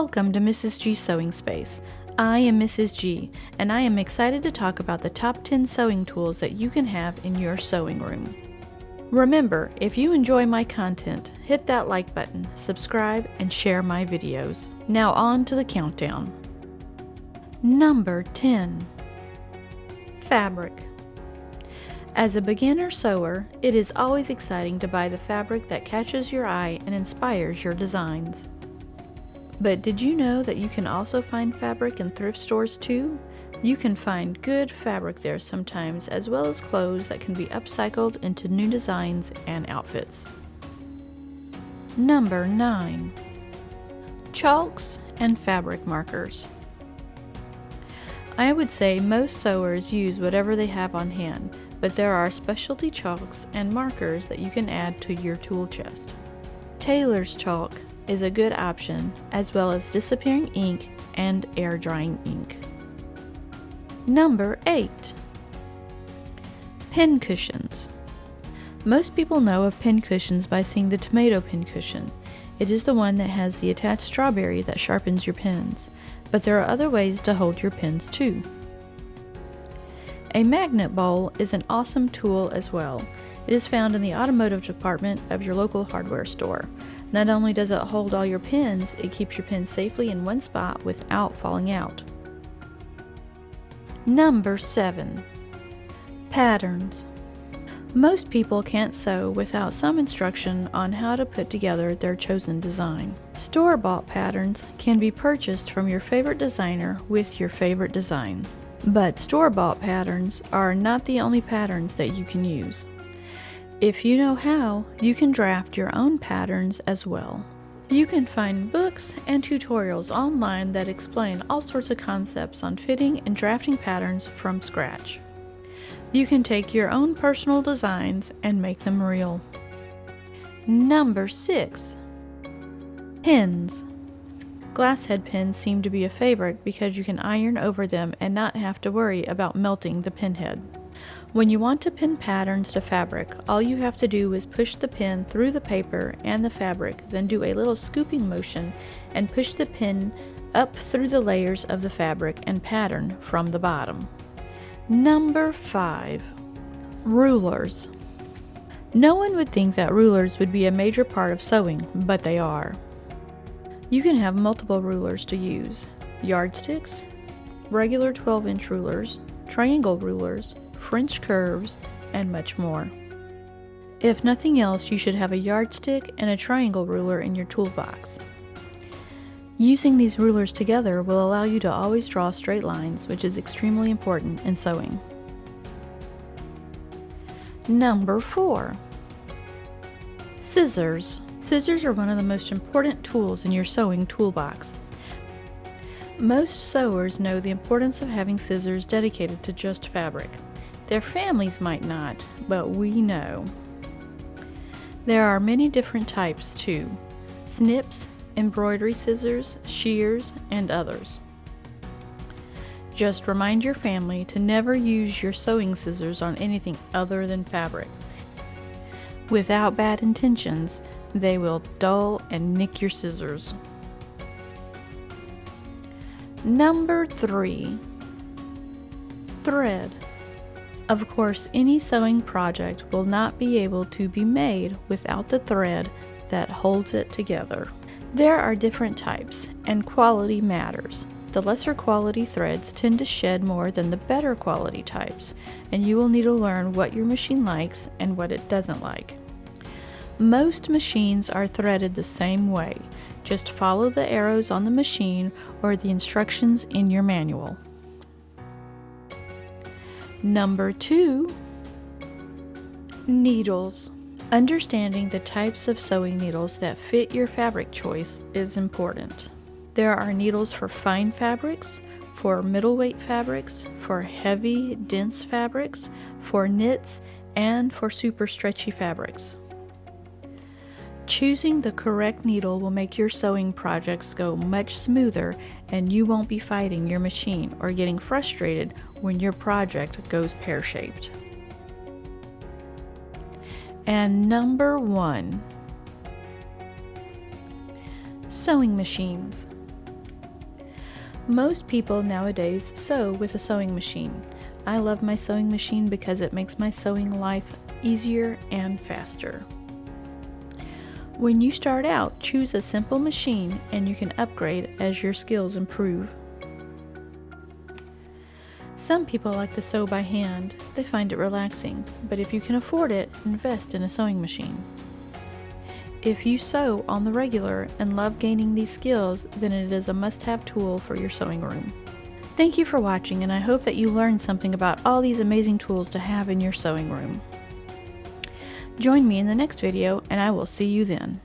Welcome to Mrs. G Sewing Space. I am Mrs. G, and I am excited to talk about the top 10 sewing tools that you can have in your sewing room. Remember, if you enjoy my content, hit that like button, subscribe, and share my videos. Now on to the countdown. Number 10. Fabric. As a beginner sewer, it is always exciting to buy the fabric that catches your eye and inspires your designs. But did you know that you can also find fabric in thrift stores too? You can find good fabric there sometimes, as well as clothes that can be upcycled into new designs and outfits. Number 9. Chalks and fabric markers. I would say most sewers use whatever they have on hand, but there are specialty chalks and markers that you can add to your tool chest. Tailor's chalk is a good option, as well as disappearing ink and air drying ink. Number 8. Pin cushions. Most people know of pin cushions by seeing the tomato pin cushion. It is the one that has the attached strawberry that sharpens your pins, but there are other ways to hold your pins too. A magnet bowl is an awesome tool as well. It is found in the automotive department of your local hardware store. Not only does it hold all your pins, it keeps your pins safely in one spot without falling out. Number 7. Patterns. Most people can't sew without some instruction on how to put together their chosen design. Store-bought patterns can be purchased from your favorite designer with your favorite designs. But store-bought patterns are not the only patterns that you can use. If you know how, you can draft your own patterns as well. You can find books and tutorials online that explain all sorts of concepts on fitting and drafting patterns from scratch. You can take your own personal designs and make them real. Number 6. Pins. Glasshead pins seem to be a favorite because you can iron over them and not have to worry about melting the pin head. When you want to pin patterns to fabric, all you have to do is push the pin through the paper and the fabric, then do a little scooping motion and push the pin up through the layers of the fabric and pattern from the bottom. Number 5. Rulers. No one would think that rulers would be a major part of sewing, but they are. You can have multiple rulers to use: yardsticks, regular 12-inch rulers, triangle rulers, French curves, and much more. If nothing else, you should have a yardstick and a triangle ruler in your toolbox. Using these rulers together will allow you to always draw straight lines, which is extremely important in sewing. Number 4. Scissors. Scissors are one of the most important tools in your sewing toolbox. Most sewers know the importance of having scissors dedicated to just fabric. Their families might not, but we know. There are many different types too: snips, embroidery scissors, shears, and others. Just remind your family to never use your sewing scissors on anything other than fabric. Without bad intentions, they will dull and nick your scissors. Number 3. Thread. Of course, any sewing project will not be able to be made without the thread that holds it together. There are different types, and quality matters. The lesser quality threads tend to shed more than the better quality types, and you will need to learn what your machine likes and what it doesn't like. Most machines are threaded the same way. Just follow the arrows on the machine or the instructions in your manual. Number 2. Needles. Understanding the types of sewing needles that fit your fabric choice is important. There are needles for fine fabrics, for middleweight fabrics, for heavy, dense fabrics, for knits, and for super stretchy fabrics. Choosing the correct needle will make your sewing projects go much smoother, and you won't be fighting your machine or getting frustrated when your project goes pear-shaped. And number 1. Sewing machines. Most people nowadays sew with a sewing machine. I love my sewing machine because it makes my sewing life easier and faster. When you start out, choose a simple machine and you can upgrade as your skills improve. Some people like to sew by hand. They find it relaxing, but if you can afford it, invest in a sewing machine. If you sew on the regular and love gaining these skills, then it is a must-have tool for your sewing room. Thank you for watching, and I hope that you learned something about all these amazing tools to have in your sewing room. Join me in the next video, and I will see you then.